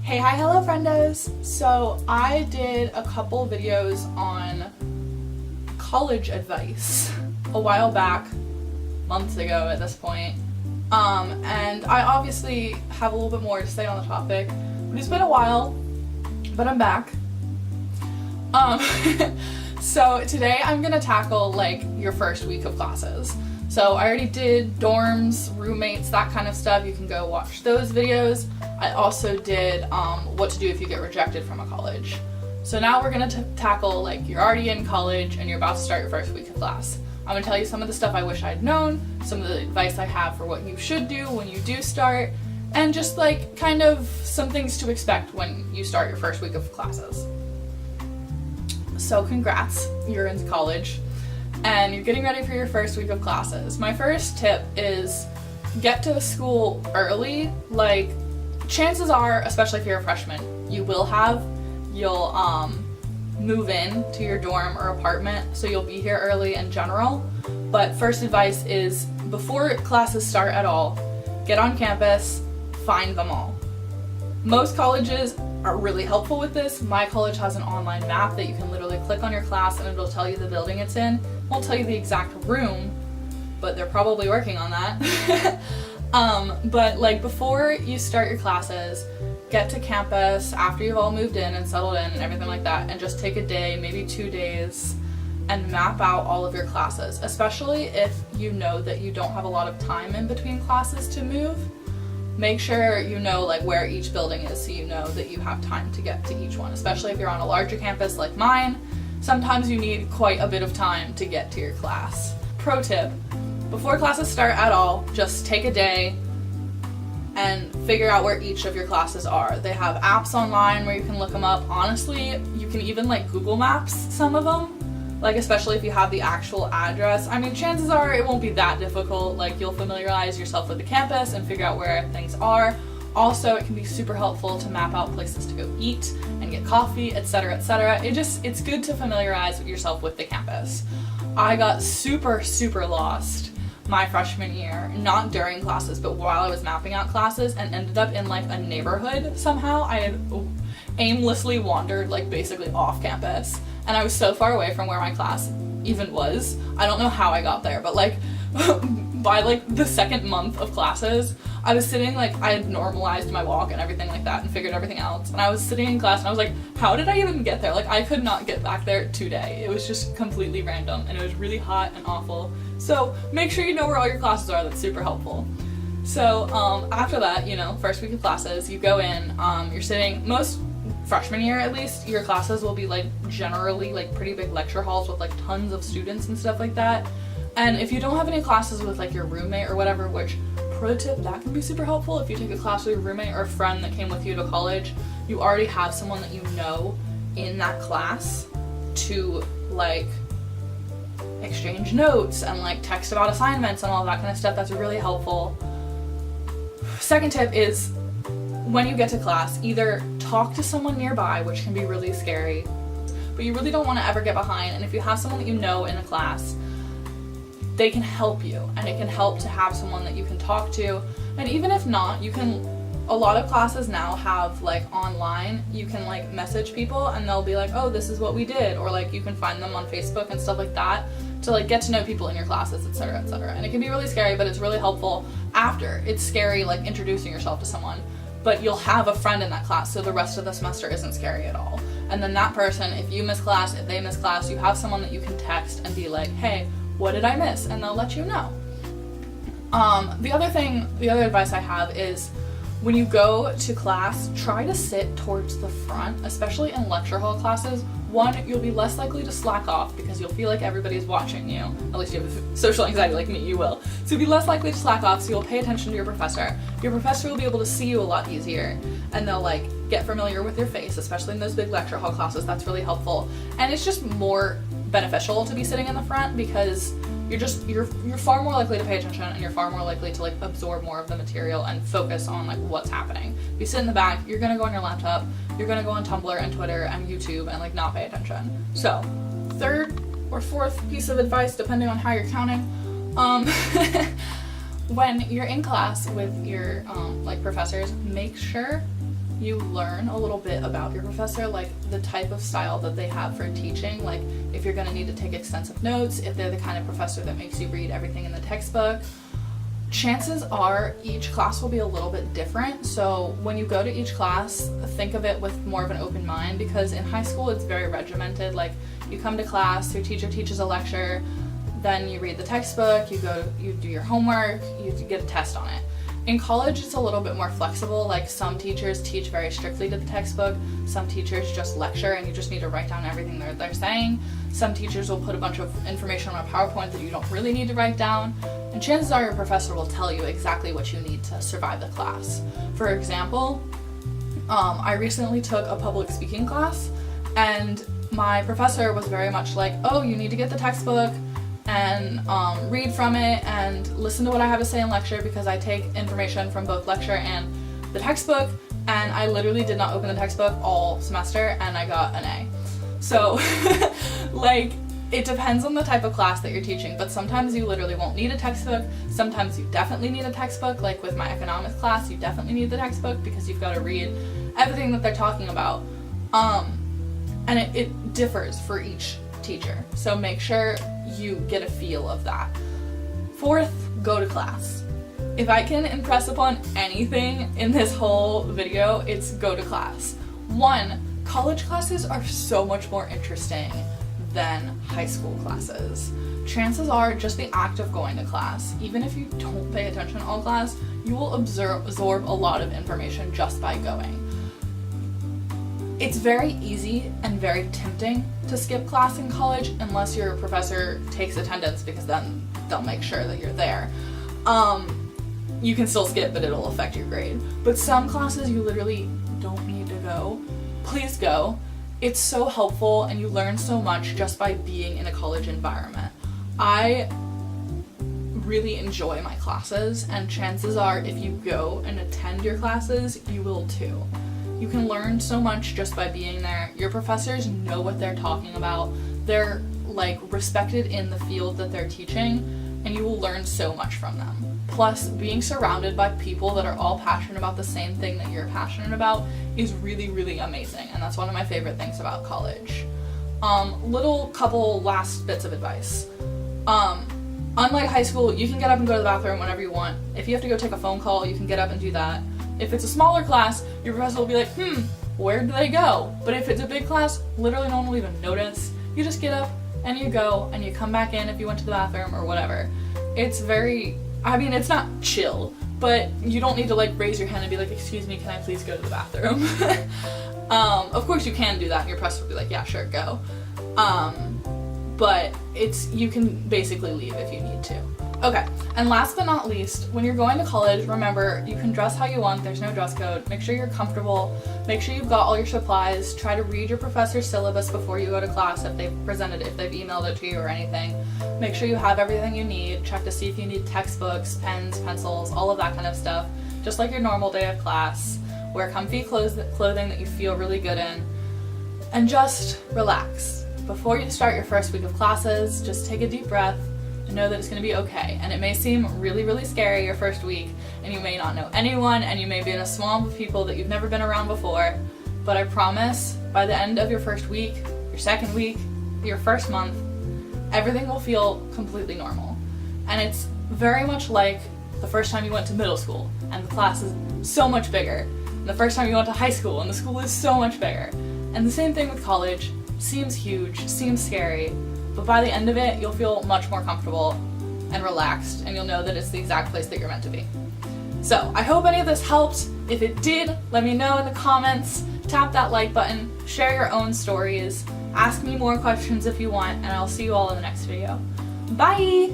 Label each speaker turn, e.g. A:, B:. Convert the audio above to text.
A: Hey, hi, hello, friendos! So I did a couple videos on college advice a while back, months ago at this point, and I obviously have a little bit more to say on the topic, but it's been a while, but I'm back. So today I'm gonna tackle like your first week of classes. So I already did dorms, roommates, that kind of stuff. You can go watch those videos. I also did what to do if you get rejected from a college. So now we're gonna tackle like you're already in college and you're about to start your first week of class. I'm gonna tell you some of the stuff I wish I'd known, some of the advice I have for what you should do when you do start, and just like kind of some things to expect when you start your first week of classes. So congrats, you're in college and you're getting ready for your first week of classes. My first tip is get to school early. Like, chances are, especially if you're a freshman, you'll move in to your dorm or apartment, so you'll be here early in general. But first advice is before classes start at all, get on campus, find them all. Most colleges are really helpful with this. My college has an online map that you can literally click on your class and it'll tell you the building it's in. It won't tell you the exact room, but they're probably working on that. But like before you start your classes, get to campus after you've all moved in and settled in and everything like that, and just take a day, maybe 2 days, and map out all of your classes, especially if you know that you don't have a lot of time in between classes to move. Make sure you know like where each building is so you know that you have time to get to each one, especially if you're on a larger campus like mine. Sometimes you need quite a bit of time to get to your class. Pro tip, before classes start at all, just take a day and figure out where each of your classes are. They have apps online where you can look them up. Honestly, you can even like Google Maps some of them, like especially if you have the actual address. I mean, chances are it won't be that difficult. Like, you'll familiarize yourself with the campus and figure out where things are. Also, it can be super helpful to map out places to go eat and get coffee, etc., etc. It's good to familiarize yourself with the campus. I got super lost my freshman year, not during classes, but while I was mapping out classes, and ended up in like a neighborhood somehow. I had aimlessly wandered like basically off campus, and I was so far away from where my class even was. I don't know how I got there, but like by like the second month of classes, I was sitting, like, I had normalized my walk and everything like that and figured everything out, and I was sitting in class and I was like, how did I even get there? Like, I could not get back there today. It was just completely random, and it was really hot and awful. So make sure you know where all your classes are. That's super helpful. So after that, you know, first week of classes, you go in, you're sitting, most freshman year at least, your classes will be like generally like pretty big lecture halls with like tons of students and stuff like that. And if you don't have any classes with like your roommate or whatever, which, pro tip, that can be super helpful. If you take a class with your roommate or a friend that came with you to college, you already have someone that you know in that class to like exchange notes and like text about assignments and all that kind of stuff. That's really helpful. Second tip is when you get to class, either talk to someone nearby, which can be really scary, but you really don't want to ever get behind. And if you have someone that you know in a class, they can help you, and it can help to have someone that you can talk to. And even if not, you can, a lot of classes now have like online, you can like message people and they'll be like, oh, this is what we did, or like you can find them on Facebook and stuff like that to like get to know people in your classes, etc., etc. And it can be really scary, but it's really helpful after. It's scary like introducing yourself to someone, but you'll have a friend in that class, so the rest of the semester isn't scary at all. And then that person, if you miss class, if they miss class, you have someone that you can text and be like, hey, what did I miss? And they'll let you know. The other advice I have is when you go to class, try to sit towards the front, especially in lecture hall classes. One, you'll be less likely to slack off because you'll feel like everybody's watching you. At least you have social anxiety like me, you will. So you'll be less likely to slack off, so you'll pay attention to your professor. Your professor will be able to see you a lot easier, and they'll like get familiar with your face, especially in those big lecture hall classes. That's really helpful. And it's just more beneficial to be sitting in the front because you're far more likely to pay attention, and you're far more likely to like absorb more of the material and focus on like what's happening. If you sit in the back, you're gonna go on your laptop, you're gonna go on Tumblr and Twitter and YouTube and like not pay attention. So third or fourth piece of advice, depending on how you're counting, when you're in class with your like professors, make sure you learn a little bit about your professor, like the type of style that they have for teaching, like if you're going to need to take extensive notes, if they're the kind of professor that makes you read everything in the textbook. Chances are each class will be a little bit different, so when you go to each class, think of it with more of an open mind, because in high school it's very regimented. Like, you come to class, your teacher teaches a lecture, then you read the textbook, you do your homework, you get a test on it. In college, it's a little bit more flexible. Like, some teachers teach very strictly to the textbook, some teachers just lecture and you just need to write down everything they're saying. Some teachers will put a bunch of information on a PowerPoint that you don't really need to write down, and chances are your professor will tell you exactly what you need to survive the class. For example, I recently took a public speaking class, and my professor was very much like, oh, you need to get the textbook and read from it and listen to what I have to say in lecture, because I take information from both lecture and the textbook, and I literally did not open the textbook all semester and I got an A. So like, it depends on the type of class that you're teaching, but sometimes you literally won't need a textbook, sometimes you definitely need a textbook. Like with my economics class, you definitely need the textbook because you've got to read everything that they're talking about. And it differs for each teacher, so make sure you get a feel of that. Fourth, go to class. If I can impress upon anything in this whole video, it's go to class. One, college classes are so much more interesting than high school classes. Chances are just the act of going to class, even if you don't pay attention to all class, you will absorb a lot of information just by going. It's very easy and very tempting to skip class in college unless your professor takes attendance, because then they'll make sure that you're there. You can still skip, but it'll affect your grade. But some classes you literally don't need to go. Please go. It's so helpful and you learn so much just by being in a college environment. I really enjoy my classes, and chances are if you go and attend your classes, you will too. You can learn so much just by being there. Your professors know what they're talking about. They're like respected in the field that they're teaching, and you will learn so much from them. Plus, being surrounded by people that are all passionate about the same thing that you're passionate about is really, really amazing, and that's one of my favorite things about college. Little couple last bits of advice. Unlike high school, you can get up and go to the bathroom whenever you want. If you have to go take a phone call, you can get up and do that. If it's a smaller class, your professor will be like, where did they go? But if it's a big class, literally no one will even notice. You just get up and you go and you come back in if you went to the bathroom or whatever. It's very, it's not chill, but you don't need to like raise your hand and be like, excuse me, can I please go to the bathroom? Of course you can do that and your professor will be like, yeah, sure, go. But you can basically leave if you need to. Okay, and last but not least, when you're going to college, remember, you can dress how you want, there's no dress code. Make sure you're comfortable, make sure you've got all your supplies, try to read your professor's syllabus before you go to class if they've presented it, if they've emailed it to you or anything. Make sure you have everything you need, check to see if you need textbooks, pens, pencils, all of that kind of stuff, just like your normal day of class. Wear comfy clothing that you feel really good in, and just relax. Before you start your first week of classes, just take a deep breath, and know that it's going to be okay. And it may seem really, really scary your first week, and you may not know anyone, and you may be in a swamp of people that you've never been around before, but I promise, by the end of your first week, your second week, your first month, everything will feel completely normal. And it's very much like the first time you went to middle school, and the class is so much bigger, and the first time you went to high school, and the school is so much bigger. And the same thing with college. Seems huge, seems scary, but by the end of it, you'll feel much more comfortable and relaxed, and you'll know that it's the exact place that you're meant to be. So, I hope any of this helped. If it did, let me know in the comments, tap that like button, share your own stories, ask me more questions if you want, and I'll see you all in the next video. Bye!